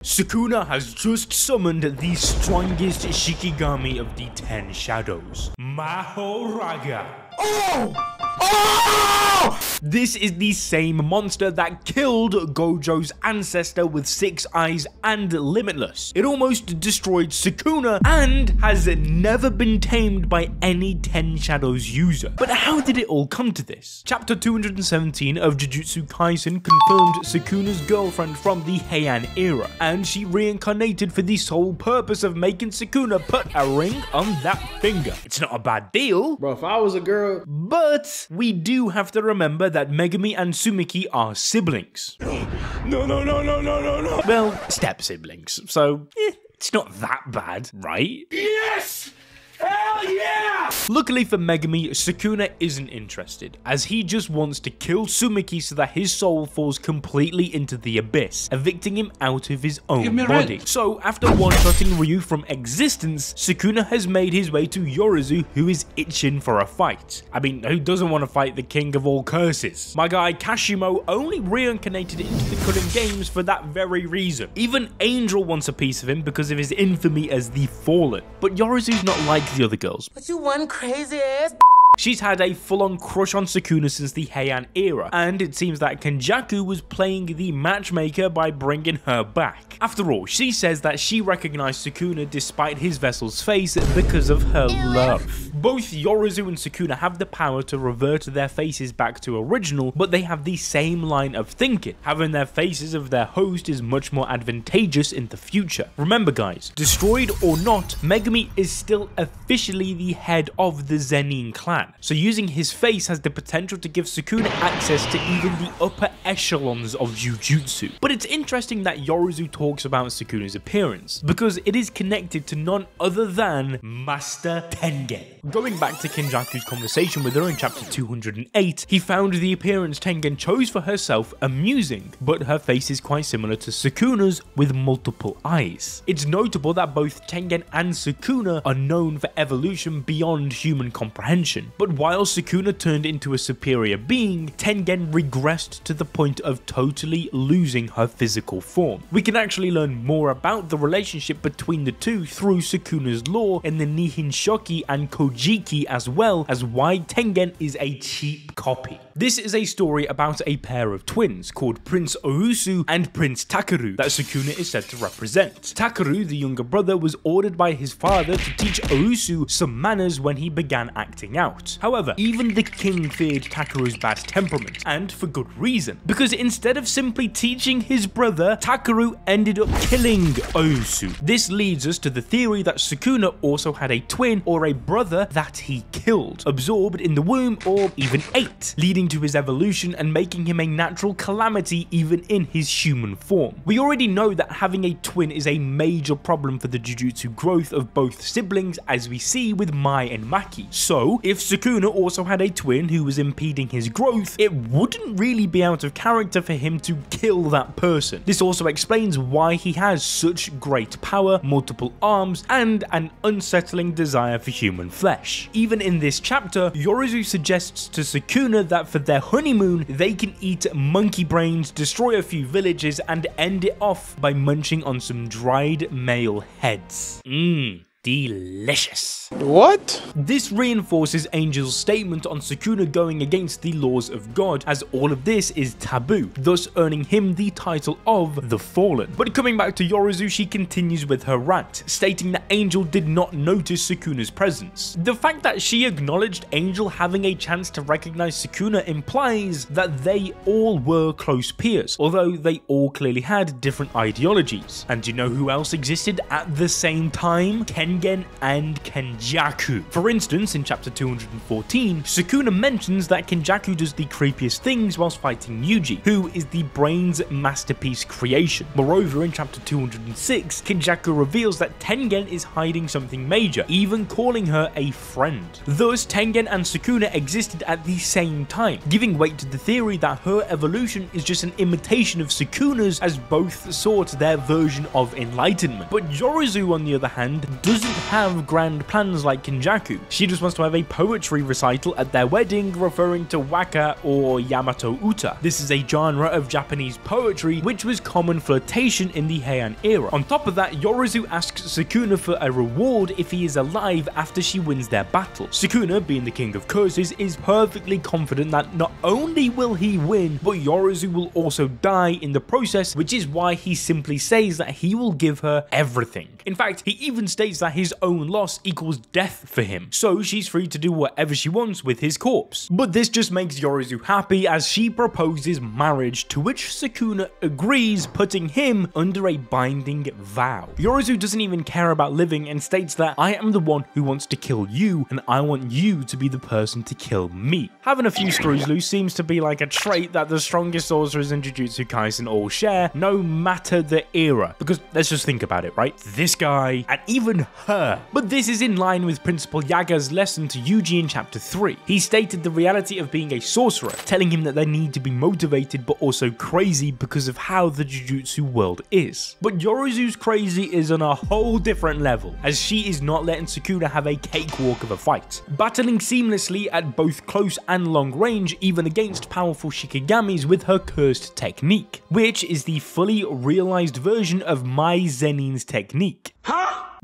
Sukuna has just summoned the strongest Shikigami of the 10 shadows, Mahoraga. Oh! This is the same monster that killed Gojo's ancestor with 6 eyes and Limitless. It almost destroyed Sukuna and has never been tamed by any 10 Shadows user. But how did it all come to this? Chapter 217 of Jujutsu Kaisen confirmed Sukuna's girlfriend from the Heian Era, and she reincarnated for the sole purpose of making Sukuna put a ring on that finger. It's not a bad deal. Bro, if I was a girl... But we do have to remember that Megumi and Sumiki are siblings. No. Well, step siblings, so it's not that bad, right? Yes! Hell yeah! Luckily for Megumi, Sukuna isn't interested, as he just wants to kill Sumiki so that his soul falls completely into the abyss, evicting him out of his own body. So after one-shotting Ryu from existence, Sukuna has made his way to Yorozu, who is itching for a fight. I mean, who doesn't want to fight the king of all curses? My guy Kashimo only reincarnated into the current games for that very reason. Even Angel wants a piece of him because of his infamy as the Fallen. But Yorozu's not like the other girls. But you one crazy ass. She's had a full-on crush on Sukuna since the Heian Era, and it seems that Kenjaku was playing the matchmaker by bringing her back. After all, she says that she recognized Sukuna despite his vessel's face because of her love. Both Yorozu and Sukuna have the power to revert their faces back to original, but they have the same line of thinking. Having their faces of their host is much more advantageous in the future. Remember guys, destroyed or not, Megumi is still officially the head of the Zenin clan. So using his face has the potential to give Sukuna access to even the upper echelons of Jujutsu. But it's interesting that Yorozu talks about Sukuna's appearance, because it is connected to none other than Master Tengen. Going back to Kenjaku's conversation with her in chapter 208, he found the appearance Tengen chose for herself amusing, but her face is quite similar to Sukuna's with multiple eyes. It's notable that both Tengen and Sukuna are known for evolution beyond human comprehension. But while Sukuna turned into a superior being, Tengen regressed to the point of totally losing her physical form. We can actually learn more about the relationship between the two through Sukuna's lore in the Nihinshoki and Kojiki, as well as why Tengen is a cheap copy. This is a story about a pair of twins called Prince Ousu and Prince Takeru that Sukuna is said to represent. Takeru, the younger brother, was ordered by his father to teach Ousu some manners when he began acting out. However, even the king feared Takeru's bad temperament, and for good reason, because instead of simply teaching his brother, Takeru ended up killing Ousu. This leads us to the theory that Sukuna also had a twin or a brother that he killed, absorbed in the womb, or even ate, leading to his evolution and making him a natural calamity even in his human form. We already know that having a twin is a major problem for the Jujutsu growth of both siblings, as we see with Mai and Maki. So, if Sukuna also had a twin who was impeding his growth, it wouldn't really be out of character for him to kill that person. This also explains why he has such great power, multiple arms, and an unsettling desire for human flesh. Even in this chapter, Yorozu suggests to Sukuna that for their honeymoon, they can eat monkey brains, destroy a few villages, and end it off by munching on some dried male heads. Delicious. What? This reinforces Angel's statement on Sukuna going against the laws of God, as all of this is taboo, thus earning him the title of the Fallen. But coming back to Yorozu, she continues with her rant, stating that Angel did not notice Sukuna's presence. The fact that she acknowledged Angel having a chance to recognize Sukuna implies that they all were close peers, although they all clearly had different ideologies. And do you know who else existed at the same time? Tengen and Kenjaku. For instance, in chapter 214, Sukuna mentions that Kenjaku does the creepiest things whilst fighting Yuji, who is the brain's masterpiece creation. Moreover, in chapter 206, Kenjaku reveals that Tengen is hiding something major, even calling her a friend. Thus, Tengen and Sukuna existed at the same time, giving weight to the theory that her evolution is just an imitation of Sukuna's, as both sought their version of enlightenment. But Yorozu, on the other hand, doesn't doesn't have grand plans like Kenjaku. She just wants to have a poetry recital at their wedding referring to waka or Yamato Uta. This is a genre of Japanese poetry which was common flirtation in the Heian era. On top of that, Yorozu asks Sukuna for a reward if he is alive after she wins their battle. Sukuna, being the king of curses, is perfectly confident that not only will he win, but Yorozu will also die in the process, which is why he simply says that he will give her everything. In fact, he even states that his own loss equals death for him, so she's free to do whatever she wants with his corpse. But this just makes Yorozu happy as she proposes marriage, to which Sukuna agrees, putting him under a binding vow. Yorozu doesn't even care about living and states that I am the one who wants to kill you and I want you to be the person to kill me. Having a few screws loose seems to be like a trait that the strongest sorcerers in Jujutsu Kaisen all share, no matter the era. Because let's just think about it, right? This guy, and even her. But this is in line with Principal Yaga's lesson to Yuji in Chapter 3. He stated the reality of being a sorcerer, telling him that they need to be motivated but also crazy because of how the Jujutsu world is. But Yorozu's crazy is on a whole different level, as she is not letting Sukuna have a cakewalk of a fight. Battling seamlessly at both close and long range, even against powerful Shikigamis with her cursed technique, which is the fully realized version of Mai Zenin's technique.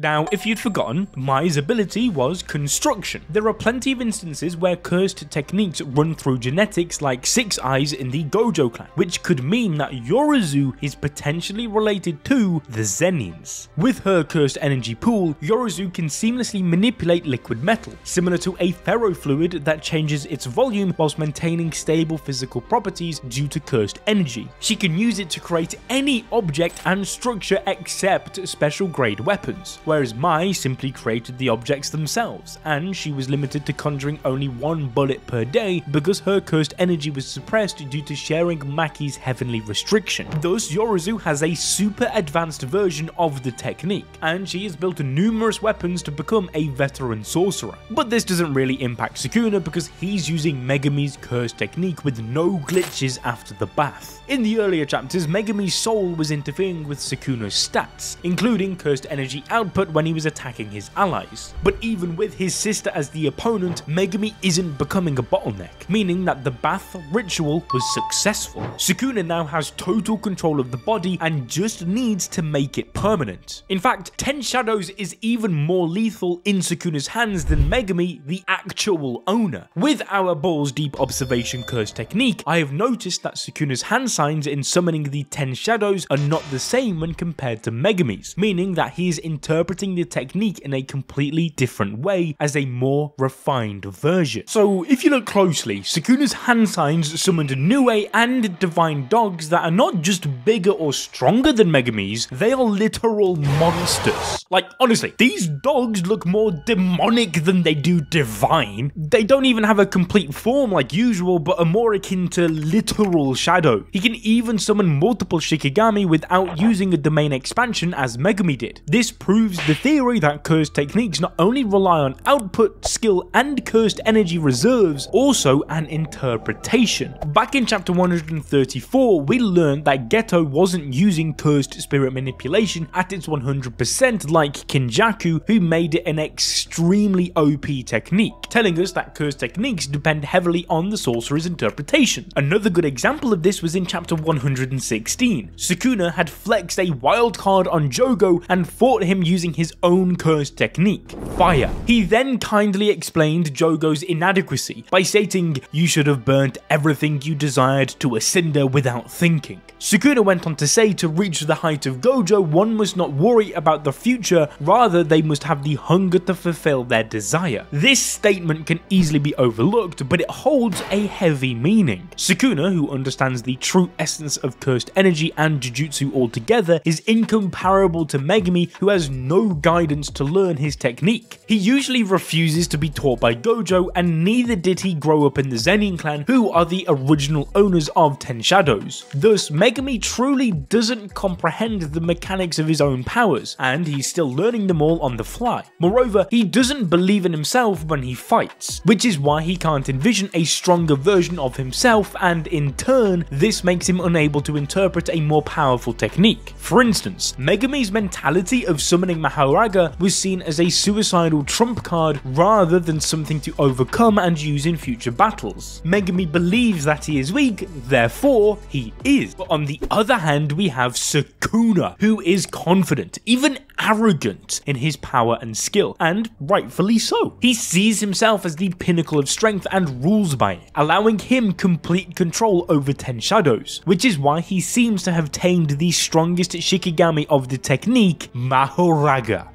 Now, if you'd forgotten, Mai's ability was construction. There are plenty of instances where cursed techniques run through genetics, like Six Eyes in the Gojo clan, which could mean that Yorozu is potentially related to the Zenins. With her cursed energy pool, Yorozu can seamlessly manipulate liquid metal, similar to a ferrofluid that changes its volume whilst maintaining stable physical properties due to cursed energy. She can use it to create any object and structure except special grade weapons, whereas Mai simply created the objects themselves, and she was limited to conjuring only one bullet per day because her cursed energy was suppressed due to sharing Maki's heavenly restriction. Thus, Yorozu has a super advanced version of the technique, and she has built numerous weapons to become a veteran sorcerer. But this doesn't really impact Sukuna because he's using Megumi's cursed technique with no glitches after the bath. In the earlier chapters, Megumi's soul was interfering with Sukuna's stats, including cursed energy output when he was attacking his allies. But even with his sister as the opponent, Megumi isn't becoming a bottleneck, meaning that the bath ritual was successful. Sukuna now has total control of the body and just needs to make it permanent. In fact, 10 Shadows is even more lethal in Sukuna's hands than Megumi, the actual owner. With our balls deep observation curse technique, I have noticed that Sukuna's hand signs in summoning the 10 Shadows are not the same when compared to Megumi's, meaning that he is interpreting the technique in a completely different way as a more refined version. So if you look closely, Sukuna's hand signs summoned Nue and divine dogs that are not just bigger or stronger than Megumi's, they are literal monsters. Like, honestly, these dogs look more demonic than they do divine. They don't even have a complete form like usual, but are more akin to literal shadow. He can even summon multiple Shikigami without using a domain expansion as Megumi did. This proves the theory that cursed techniques not only rely on output, skill, and cursed energy reserves, also an interpretation. Back in chapter 134, we learned that Geto wasn't using cursed spirit manipulation at its 100% like Kenjaku, who made it an extremely OP technique, telling us that cursed techniques depend heavily on the sorcerer's interpretation. Another good example of this was in chapter 116. Sukuna had flexed a wild card on Jogo and fought him using his own cursed technique, fire. He then kindly explained Jogo's inadequacy by stating, "You should have burnt everything you desired to a cinder without thinking." Sukuna went on to say to reach the height of Gojo, one must not worry about the future, rather they must have the hunger to fulfill their desire. This statement can easily be overlooked, but it holds a heavy meaning. Sukuna, who understands the true essence of cursed energy and Jujutsu altogether, is incomparable to Megumi, who has no guidance to learn his technique. He usually refuses to be taught by Gojo, and neither did he grow up in the Zenin clan, who are the original owners of 10 Shadows. Thus, Megumi truly doesn't comprehend the mechanics of his own powers, and he's still learning them all on the fly. Moreover, he doesn't believe in himself when he fights, which is why he can't envision a stronger version of himself, and in turn, this makes him unable to interpret a more powerful technique. For instance, Megumi's mentality of summoning Mahoraga was seen as a suicidal trump card rather than something to overcome and use in future battles. Megumi believes that he is weak, therefore he is. But on the other hand, we have Sukuna, who is confident, even arrogant in his power and skill, and rightfully so. He sees himself as the pinnacle of strength and rules by it, allowing him complete control over 10 shadows, which is why he seems to have tamed the strongest Shikigami of the technique, Mahoraga.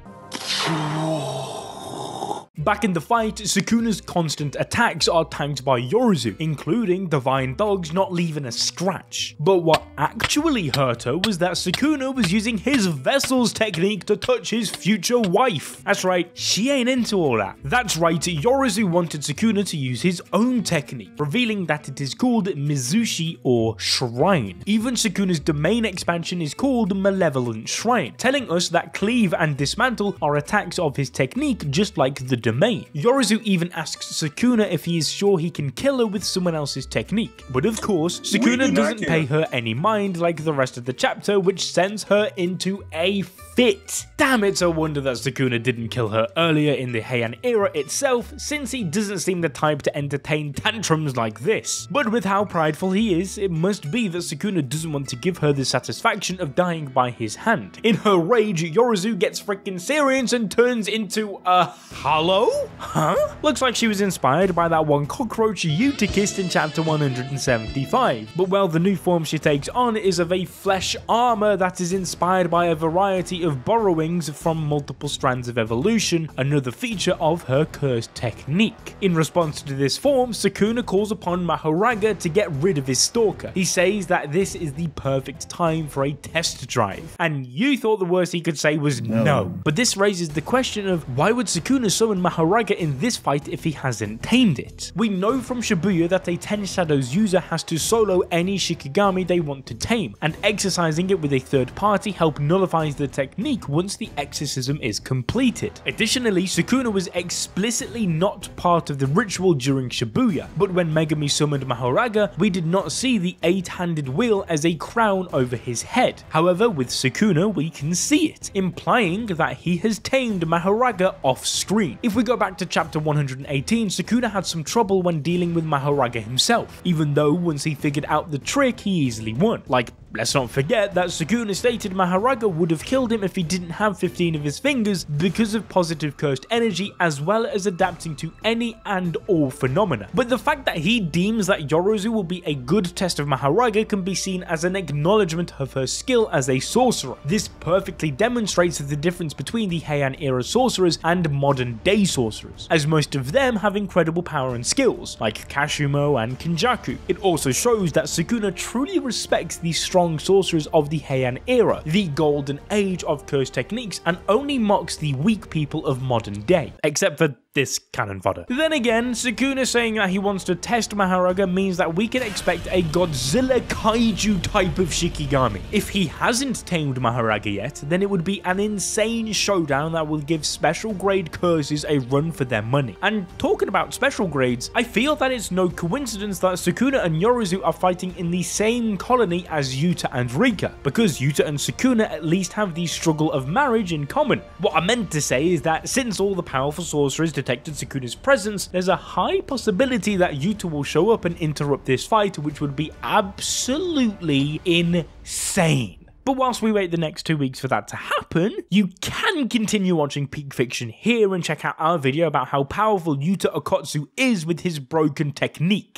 Back in the fight, Sukuna's constant attacks are tanked by Yorozu, including Divine Dogs not leaving a scratch. But what actually hurt her was that Sukuna was using his Vessel's technique to touch his future wife. That's right, she ain't into all that. That's right, Yorozu wanted Sukuna to use his own technique, revealing that it is called Mizushi or Shrine. Even Sukuna's domain expansion is called Malevolent Shrine, telling us that Cleave and Dismantle are attacks of his technique just like the domain. Yorozu even asks Sukuna if he is sure he can kill her with someone else's technique. But of course, Sukuna doesn't pay her any mind like the rest of the chapter, which sends her into a fit. Damn, it's a wonder that Sukuna didn't kill her earlier in the Heian Era itself, since he doesn't seem the type to entertain tantrums like this. But with how prideful he is, it must be that Sukuna doesn't want to give her the satisfaction of dying by his hand. In her rage, Yorozu gets freaking serious and turns into a hollow? Huh? Looks like she was inspired by that one cockroach Yuta kissed in chapter 175. But well, the new form she takes on is of a flesh armor that is inspired by a variety of borrowings from multiple strands of evolution, another feature of her cursed technique. In response to this form, Sukuna calls upon Mahoraga to get rid of his stalker. He says that this is the perfect time for a test drive. And you thought the worst he could say was no. But this raises the question of why would Sukuna summon Mahoraga in this fight if he hasn't tamed it? We know from Shibuya that a 10 Shadows user has to solo any Shikigami they want to tame, and exercising it with a third party help nullifies the technique once the exorcism is completed. Additionally, Sukuna was explicitly not part of the ritual during Shibuya, but when Megumi summoned Mahoraga, we did not see the 8-handed wheel as a crown over his head. However, with Sukuna, we can see it, implying that he has tamed Mahoraga off screen. If we go back to chapter 118, Sukuna had some trouble when dealing with Mahoraga himself, even though once he figured out the trick, he easily won. Like, let's not forget that Sukuna stated Mahoraga would have killed him if he didn't have 15 of his fingers because of positive cursed energy, as well as adapting to any and all phenomena. But the fact that he deems that Yorozu will be a good test of Mahoraga can be seen as an acknowledgement of her skill as a sorcerer. This perfectly demonstrates the difference between the Heian Era sorcerers and modern day sorcerers, as most of them have incredible power and skills, like Kashumo and Kenjaku. It also shows that Sukuna truly respects the strong sorcerers of the Heian Era, the golden age of cursed techniques, and only mocks the weak people of modern day, except for this cannon fodder. Then again, Sukuna saying that he wants to test Mahoraga means that we can expect a Godzilla kaiju type of Shikigami. If he hasn't tamed Mahoraga yet, then it would be an insane showdown that will give special grade curses a run for their money. And talking about special grades, I feel that it's no coincidence that Sukuna and Yorozu are fighting in the same colony as Yuta and Rika, because Yuta and Sukuna at least have the struggle of marriage in common. What I meant to say is that since all the powerful sorcerers detected Sukuna's presence, there's a high possibility that Yuta will show up and interrupt this fight, which would be absolutely insane. But whilst we wait the next 2 weeks for that to happen, you can continue watching Peak Fiction here and check out our video about how powerful Yuta Okkotsu is with his broken technique.